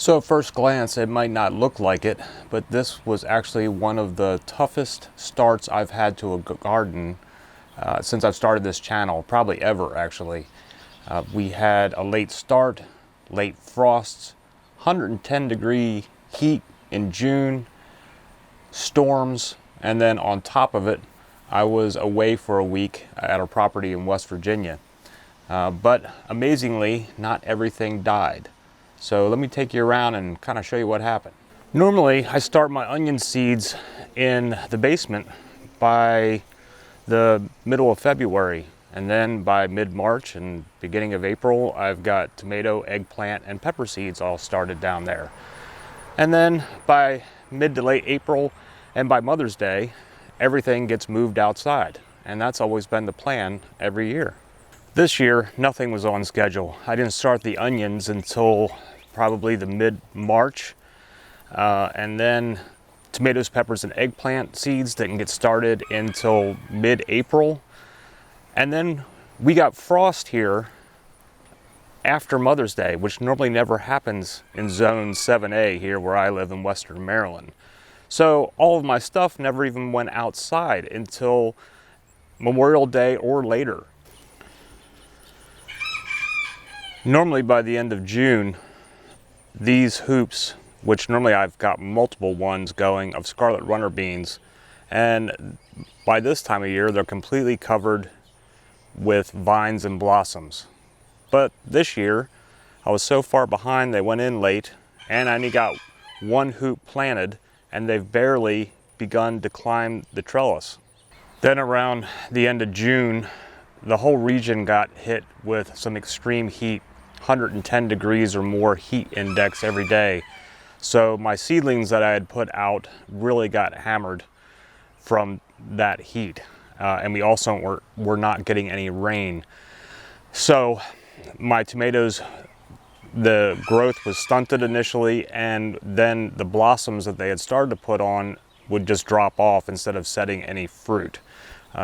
So at first glance, it might not look like it, but this was actually one of the toughest starts I've had to a garden since I've started this channel, probably ever actually. We had a late start, late frosts, 110-degree heat in June, storms, and then on top of it, I was away for a week at a property in West Virginia. But amazingly, not everything died. So let me take you around and kind of show you what happened. Normally, I start my onion seeds in the basement by the middle of February. And then by mid-March and beginning of April, I've got tomato, eggplant, and pepper seeds all started down there. And then by mid to late April and by Mother's Day, everything gets moved outside. And that's always been the plan every year. This year, nothing was on schedule. I didn't start the onions until probably the mid-March. And then tomatoes, peppers, and eggplant seeds didn't get started until mid-April. And then we got frost here after Mother's Day, which normally never happens in Zone 7A here where I live in Western Maryland. So all of my stuff never even went outside until Memorial Day or later. Normally by the end of June, these hoops, which normally I've got multiple ones going of scarlet runner beans, and by this time of year they're completely covered with vines and blossoms. But this year I was so far behind, they went in late, and I only got one hoop planted, and they've barely begun to climb the trellis. Then around the end of June, the whole region got hit with some extreme heat, 110 degrees or more heat index every day. So my seedlings that I had put out really got hammered from that heat. And we also were not getting any rain. So my tomatoes, the growth was stunted initially, and then the blossoms that they had started to put on would just drop off instead of setting any fruit.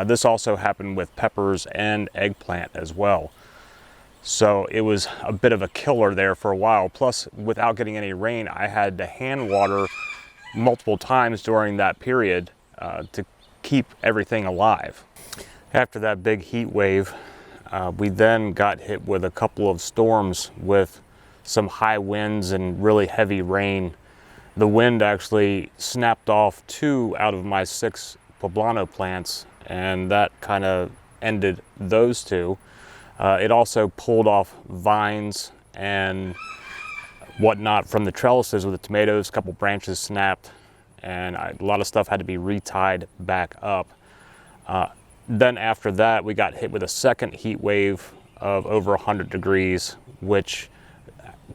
This also happened with peppers and eggplant as well. So it was a bit of a killer there for a while. Plus, without getting any rain, I had to hand water multiple times during that period to keep everything alive. After that big heat wave, we then got hit with a couple of storms with some high winds and really heavy rain. The wind actually snapped off 2 out of my 6 Poblano plants, and that kind of ended those 2. It also pulled off vines and whatnot from the trellises with the tomatoes. A couple branches snapped, and a lot of stuff had to be retied back up. Then after that, we got hit with a second heat wave of over 100 degrees, which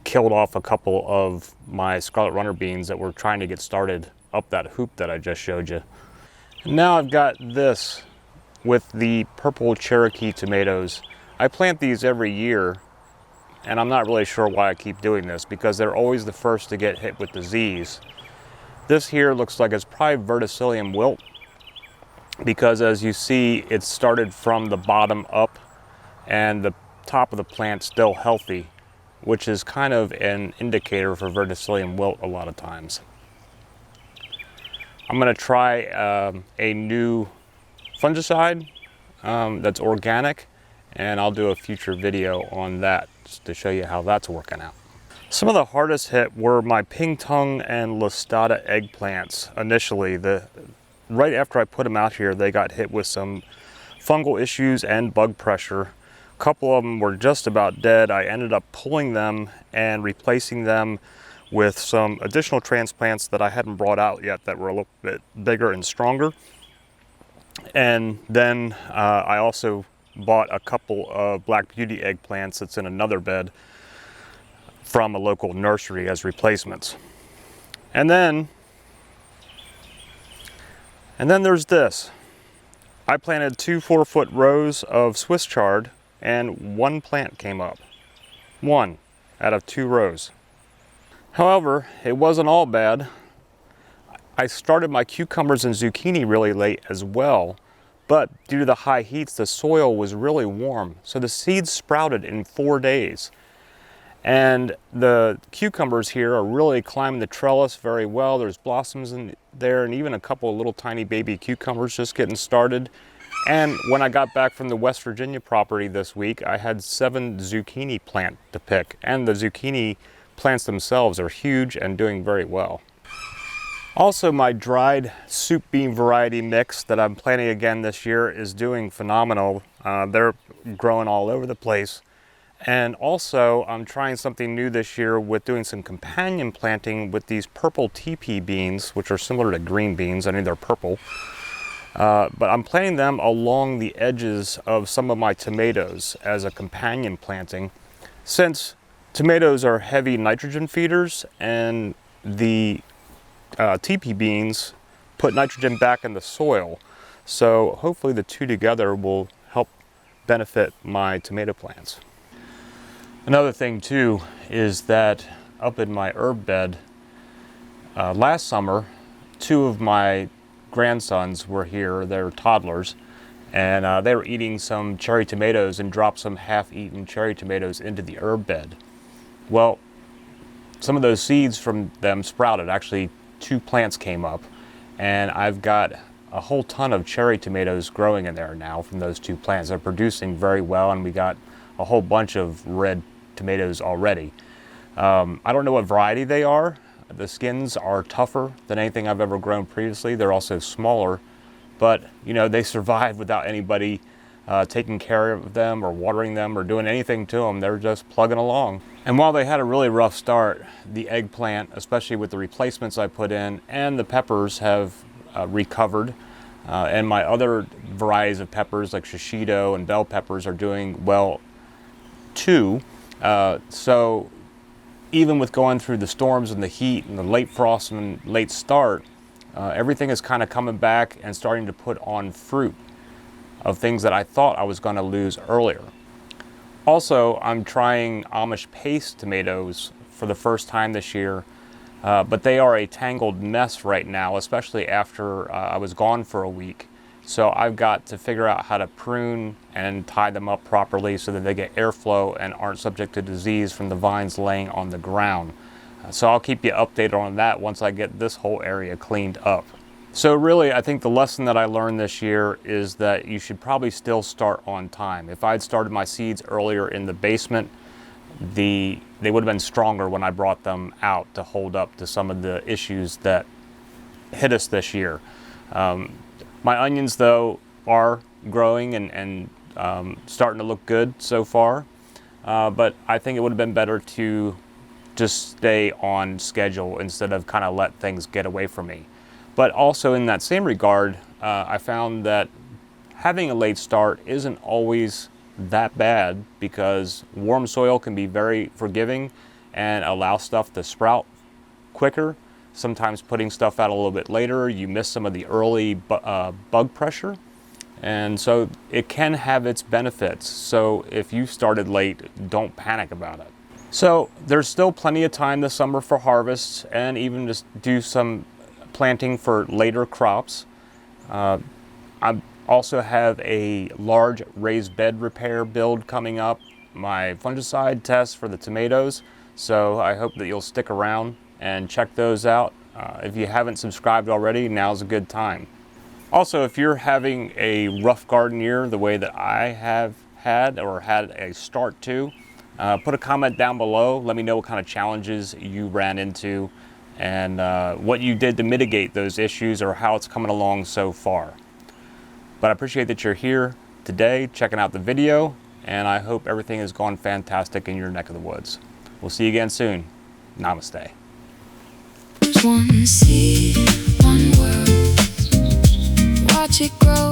killed off a couple of my scarlet runner beans that were trying to get started up that hoop that I just showed you. Now I've got this with the purple Cherokee tomatoes. I plant these every year, and I'm not really sure why I keep doing this, because they're always the first to get hit with disease. This here looks like it's probably verticillium wilt, because as you see, it started from the bottom up and the top of the plant's still healthy, which is kind of an indicator for verticillium wilt a lot of times. I'm going to try a new fungicide that's organic, and I'll do a future video on that just to show you how that's working out. Some of the hardest hit were my Tung and Listada eggplants initially. Right after I put them out here, they got hit with some fungal issues and bug pressure. A couple of them were just about dead. I ended up pulling them and replacing them with some additional transplants that I hadn't brought out yet that were a little bit bigger and stronger. And then I also bought a couple of Black Beauty eggplants that's in another bed from a local nursery as replacements. And then there's this. I planted 2 4-foot rows of Swiss chard, and 1 plant came up. 1 out of 2 rows. However, it wasn't all bad. I started my cucumbers and zucchini really late as well, but due to the high heats, the soil was really warm, so the seeds sprouted in 4 days. And the cucumbers here are really climbing the trellis very well. There's blossoms in there and even a couple of little tiny baby cucumbers just getting started. And when I got back from the West Virginia property this week, I had 7 zucchini plant to pick. And the zucchini plants themselves are huge and doing very well. Also, my dried soup bean variety mix that I'm planting again this year is doing phenomenal. They're growing all over the place. And also, I'm trying something new this year with doing some companion planting with these purple teepee beans, which are similar to green beans. I mean, they're purple. But I'm planting them along the edges of some of my tomatoes as a companion planting, since tomatoes are heavy nitrogen feeders and the teepee beans put nitrogen back in the soil. So hopefully the two together will help benefit my tomato plants. Another thing too is that up in my herb bed, last summer, 2 of my grandsons were here. They're toddlers, and they were eating some cherry tomatoes and dropped some half-eaten cherry tomatoes into the herb bed. Well, some of those seeds from them sprouted. Actually, 2 plants came up, and I've got a whole ton of cherry tomatoes growing in there now from those 2 plants. They're producing very well, and we got a whole bunch of red tomatoes already. I don't know what variety they are. The skins are tougher than anything I've ever grown previously. They're also smaller, but you know, they survive without anybody taking care of them or watering them or doing anything to them. They're just plugging along. And while they had a really rough start, the eggplant, especially with the replacements I put in, and the peppers have recovered. And my other varieties of peppers like shishito and bell peppers are doing well too. So even with going through the storms and the heat and the late frost and late start, everything is kind of coming back and starting to put on fruit of things that I thought I was going to lose earlier. Also, I'm trying Amish paste tomatoes for the first time this year, but they are a tangled mess right now, especially after I was gone for a week. So I've got to figure out how to prune and tie them up properly so that they get airflow and aren't subject to disease from the vines laying on the ground. So I'll keep you updated on that once I get this whole area cleaned up. So really, I think the lesson that I learned this year is that you should probably still start on time. If I'd started my seeds earlier in the basement, they would have been stronger when I brought them out to hold up to some of the issues that hit us this year. My onions, though, are growing and starting to look good so far, but I think it would have been better to just stay on schedule instead of kind of let things get away from me. But also in that same regard, I found that having a late start isn't always that bad, because warm soil can be very forgiving and allow stuff to sprout quicker. Sometimes putting stuff out a little bit later, you miss some of the early bug pressure. And so it can have its benefits. So if you started late, don't panic about it. So there's still plenty of time this summer for harvests and even just do some planting for later crops. I also have a large raised bed repair build coming up, my fungicide test for the tomatoes. So I hope that you'll stick around and check those out. If you haven't subscribed already, now's a good time. Also, if you're having a rough garden year the way that I have had or had a start to, put a comment down below. Let me know what kind of challenges you ran into and what you did to mitigate those issues or how it's coming along so far. But I appreciate that you're here today checking out the video, and I hope everything has gone fantastic in your neck of the woods. We'll see you again soon. Namaste. One seed, one world, watch it grow.